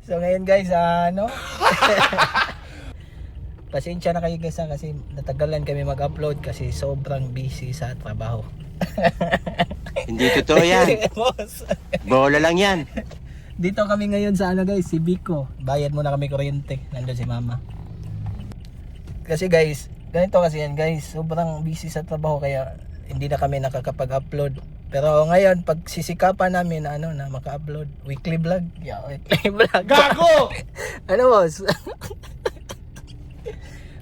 So ngayon guys, pasensya na kayo guys kasi natagalan kami mag-upload kasi sobrang busy sa trabaho. Hindi totoo yan. Bola lang yan. Dito kami ngayon sa guys, si Biko. Bayad muna kami kuryente. Nandun si Mama. Kasi guys, ganito kasi yan guys. Sobrang busy sa trabaho kaya hindi na kami nakakapag-upload. Pero ngayon, pag sisikapan namin na maka-upload weekly vlog. Yeah, weekly vlog. Gago! Ano boss?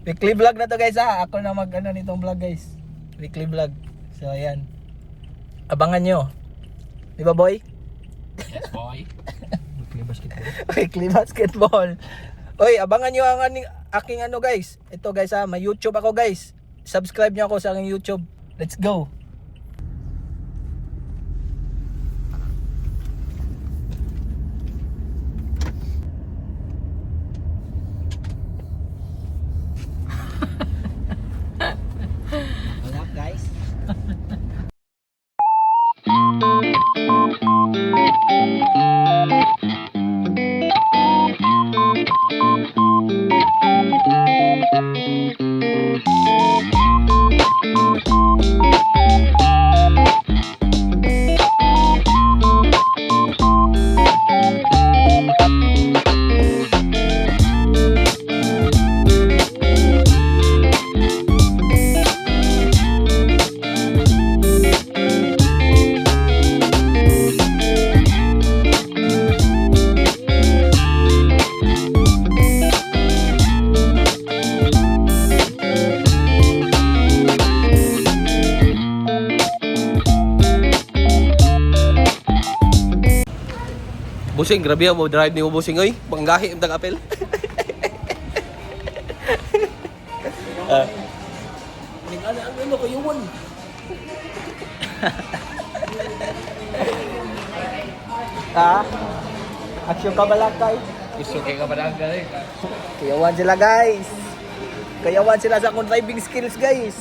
Weekly vlog na to guys Ako na nitong vlog guys. Weekly vlog. So ayan. Abangan nyo. Di ba boy? Yes boy. Weekly basketball. Weekly basketball. Oy, abangan nyo ang aking guys. Ito guys may YouTube ako guys. Subscribe nyo ako sa aking YouTube. Let's go. What's up guys? Busing, grabe mo drive ni mo busing oy. Banggahi ang tag-apel. Ano ko yun? Aksyon ka balakay. Gusto kay ka barangay. Kayawan sila guys. Kayawan sila sa akong driving skills guys.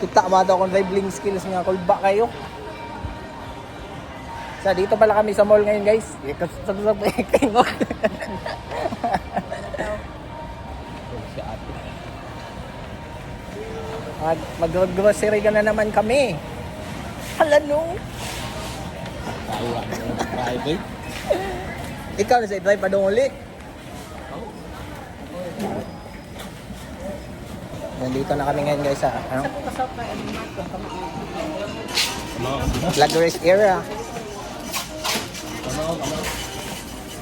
Kita mo daw akong driving skills nga kulba kayo. So dito pala kami sa mall ngayon guys. Mag-grocery ka na naman kami. Hala no. Ikaw na sa drive pa doon ulit. Nandito na kami ngayon guys Lagres area.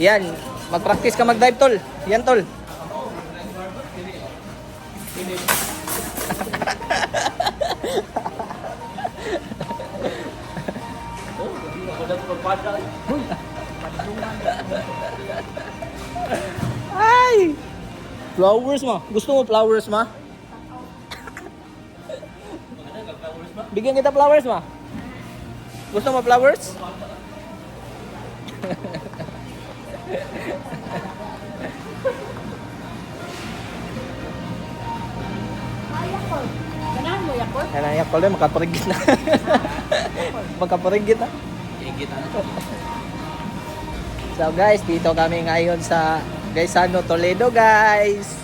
Yan, mag-practice ka mag-drive tol. Yan tol. Ay! Flowers ma. Gusto mo flowers ma? Bigyan kita flowers ma. Gusto mo flowers? Ganahan mo yakol? Kailangan yakol din, makaparigit na. Makaparigit na. So guys, dito kami ngayon sa Gaisano, Toledo guys.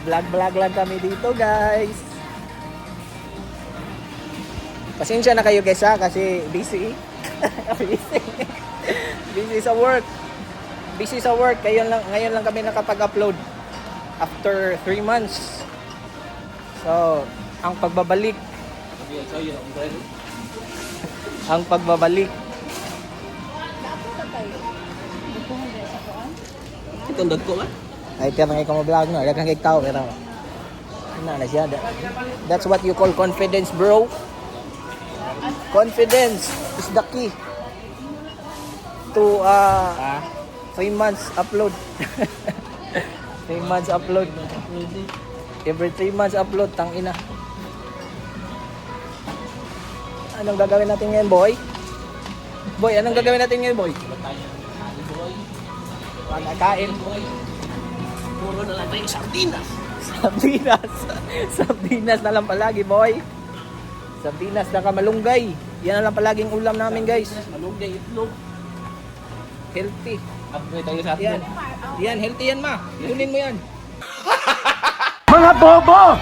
Vlog lang kami dito guys. Pasensya na kayo guys kasi busy. Busy sa work. Ngayon lang kami nakapag-upload after 3 months. So, ang pagbabalik. Itong dagko nga. Ay, pero nga ikaw vlog no, daghang kay tao pero na siya. That's what you call confidence, bro. Confidence is the key to 3 months upload. 3 months upload. Every 3 months upload, tangina. Anong gagawin natin ngayon, boy? Boy, anong gagawin natin ngayon, boy? Pagkain, boy. Puro na lang tayo sardinas. Sardinas na lang palagi, boy. Sardinas na kamalunggay. Yan na lang palaging ulam namin, guys. Malunggay itlog. Healthy. Upgrade tayo sa atin. Yan. Yan, healthy yan, ma. Kunin mo yan. Mga bobo!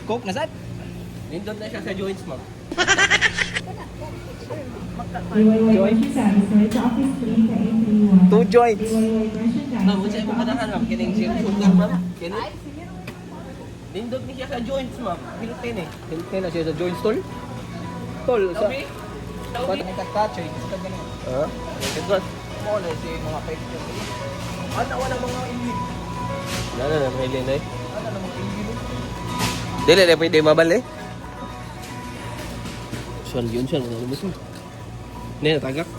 Coke na sad? Nindot na siya sa joints, ma'am. Two joints. Ma'am, kung sa'yo pagkadahan, ma'am, kining cellphone lang, ma'am. Kining. Nindot ni siya sa joints, ma'am. Healthy na eh. Healthy na siya sa joints, tol. Tol, sa... Tawbi? Ba't Tawbi? may katkacho eh? Basta ganun. Ha? Ito. Mo na si mga picture. Ano, wala mga ingin. Wala na, may linay. Ano na mga ingin? Dili na pwede mabali. Suan yun siya, mga lubos mo. Hindi, natagak.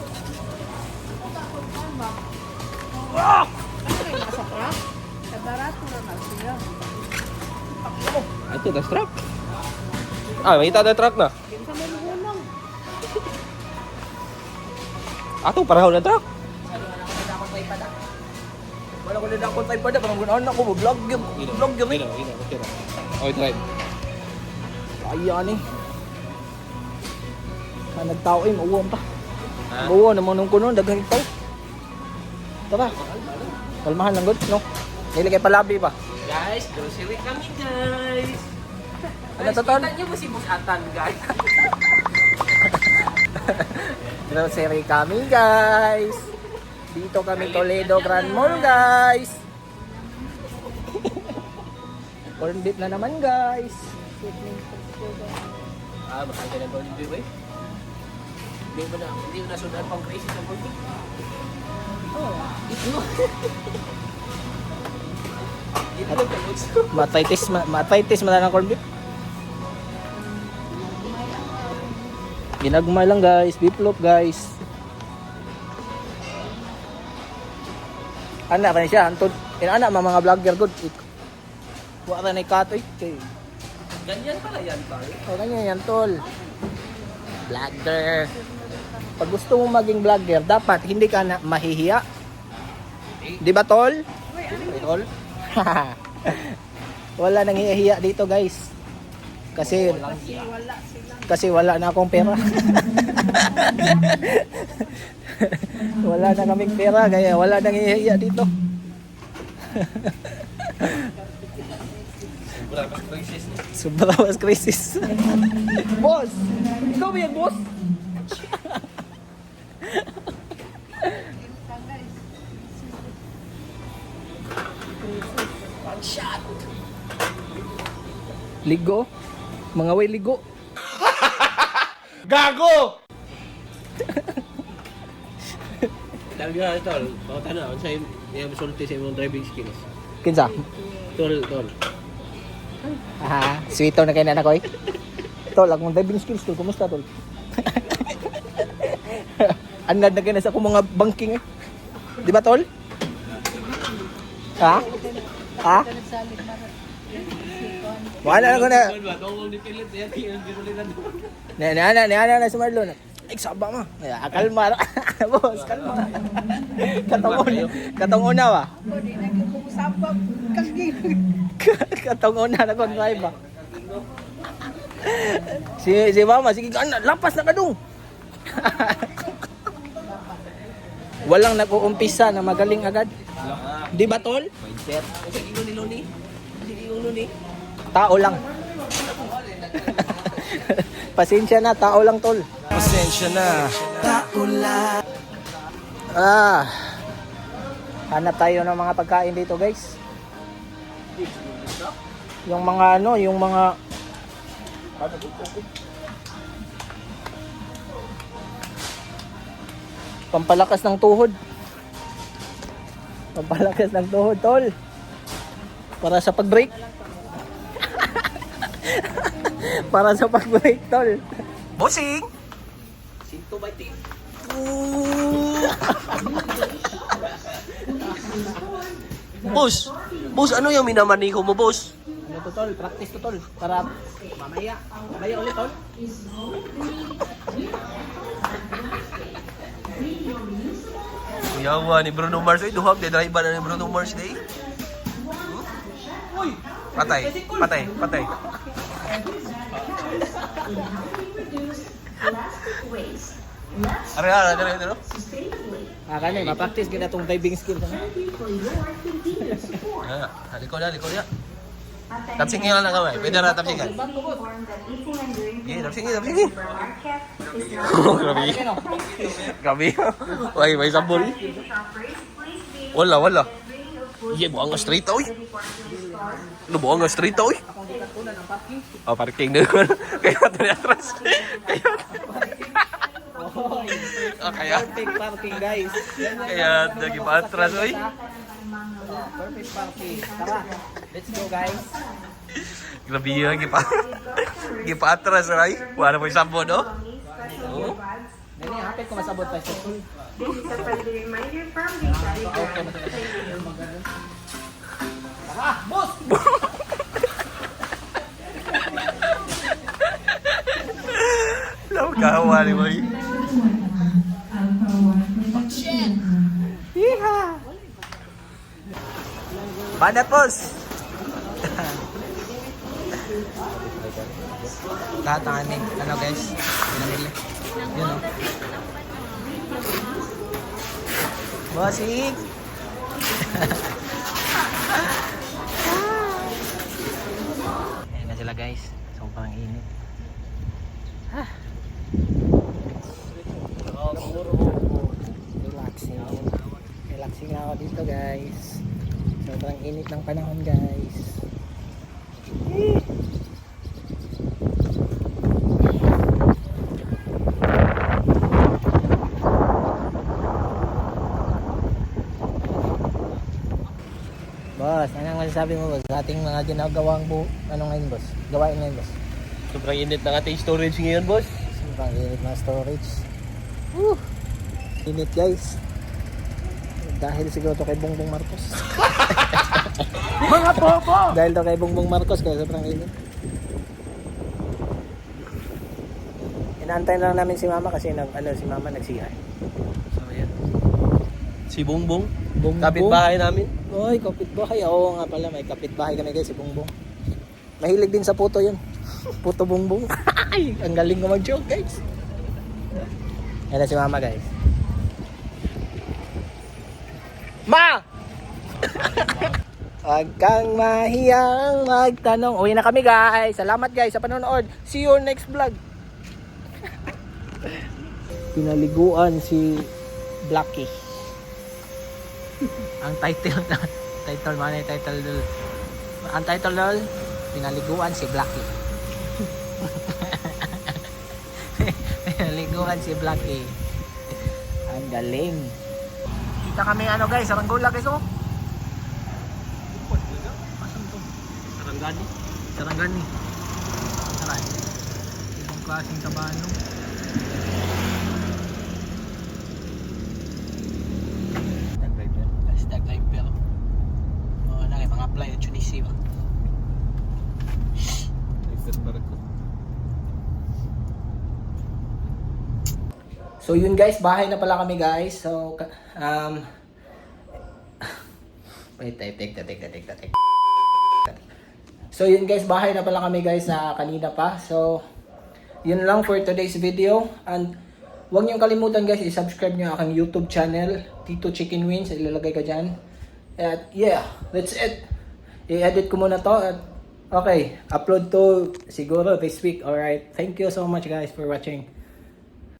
Ato, das truck. Ah, may tada truck na. Ato, parahaw na truck. Wala ko na akong type pa na. Parang gano'n ako, vlog yun. Vlog yun eh. Okay, drive. Ayan eh. Nagtao eh, mauwan pa. Mauwan naman nung kuno, daghang tao. Tara. Kalmahan lang, good, no? Niligay palabi pa. Guys, grocery kami, guys. Ano to, Ton? Kita niyo ba si Boss Atan, guys? Grocery kami, guys. Dito kami Toledo Grand Mall, guys. Corn beef na naman, guys. Ah, mahal ka na ba yung eh? Hindi mo na sundan pang crazy ng corn beef. Itlog ka, Lods. Mataitis man ng corn beef. Ginagmay lang, guys. Beef loaf, guys. Anak pa siya, antod. Anak mga vlogger good. Wala na ikatoy. Okay. Ganyan pala yan, Carl. O ganyan yan, tol. Vlogger. Pag gusto mo maging vlogger, dapat hindi ka na mahihiya. Di ba, tol? Tol? Wala nang hihiya dito, guys. Kasi wala na akong pera. Wala na kaming pera, kaya wala nang hihiya dito. Sobra was crisis. Boss! Ikaw ba yan, boss? One shot! Ligo? Mga way ligo. Gago! Sabi nga, tol, pakita na, kung sa'yo, yung sulti sa imong driving skills. Kinsa? Tol. Aha, sweeto na kayo na ko eh. Tol, akong driving skills, tol. Kumusta, tol? Anad na kayo na sa akong mga banking eh. Di ba, tol? Ha? Ha? Wala na ko na. Niana na sa Marlon. Ay, saba ma. Kalma. Boss, kalma. Katong una ba? Katong una na kon drive ba? Si mama, sige ka, lapas na kadung. Walang nag-uumpisa na magaling agad. Di ba, tol? Tao lang. Pasensya na, tao lang, tol. Pasensya na. Tao lang. Hanap tayo ng mga pagkain dito, guys. Yung mga yung mga pampalakas ng tuhod. Pampalakas ng tuhod, tol. Para sa pag-break. Para sa pag-break, tol. Bossing! Sinto ba ito? Boss, ano yung minamaniko mo, boss? Ano to, tol? Practice to, tol. Para mamaya ulit, tol. Yawa ni Bruno Mars. Ay, duhab, drive na ni Bruno Mars day. Uy! Patay. Ari. Kanay, ma-practice gina tong diving skill ka na. Liko na. Tapsingin lang kami. Pwede na tapsingin. Tapsingin. Grabe. May sabol. Wala. Buang nga straight oy. Buang nga straight oy. Parking na. Kaya ito na atras. Kaya. Perfect parking guys. Kaya naging atras oy. Perfect parking. Tara, let's go guys. Grabe yan, gipa-atras ay. Wala mo yung sabon, no? Oo. Nani, hapit ko masabot pa siya. This is a friendly reminder from the Daddy Brand. Tara, boss! Alam, kahawa ni mo eh. Banat, boss! Lahat ng aming, ano guys, pinamili. Yun o. Bossing! Ayan na sila guys. Sobrang init. Relaxing. Relaxing na ako dito guys. Sobrang init ng panahon guys. Boss, anong masasabi mo boss sa ating mga ginagawang ano ngayon boss? Gawain ngayon boss? Sobrang init ng ating storage ngayon, boss. Sobrang init na storage. Woo! Init guys. Dahil siguro to kay Bongbong Marcos. Mga bobo! Dahil to kay Bongbong Marcos kaya sobrang init. Inaantay lang namin si Mama kasi si Mama nag-CR. So, yan. Si Bongbong. Bongbong. Kapitbahay namin. Oy, kapitbahay. Oo nga pala, may kapitbahay kami guys si Bongbong. Mahilig din sa puto yun. Puto Bongbong. Ay, ang galing ko mag-joke guys. Yan na si Mama guys. Ma! Huwag kang mahiyang magtanong. Uwi na kami guys. Salamat guys sa panonood. See you next vlog. Pinaliguan si Blackie. Ang title ang title lol, pinaliguan si Blackie. Pinaliguan si Blackie. Ang galing. Kita kami ano guys, Saranggola guys oh. Sarangani. Tara. Ibang klaseng kabano. Hashtag live bell. Oo, mga-apply at Tunisia ba? So yun guys, bahay na pala kami guys. So wait, take. So yun guys, bahay na pala kami guys na kanina pa. So yun lang for today's video. And huwag niyong kalimutan guys, i-subscribe niyo aking YouTube channel, Tito Chicken Wings. Ilalagay ko dyan. At yeah, that's it. I-edit ko muna to. At okay, upload to siguro this week. Alright, thank you so much guys for watching.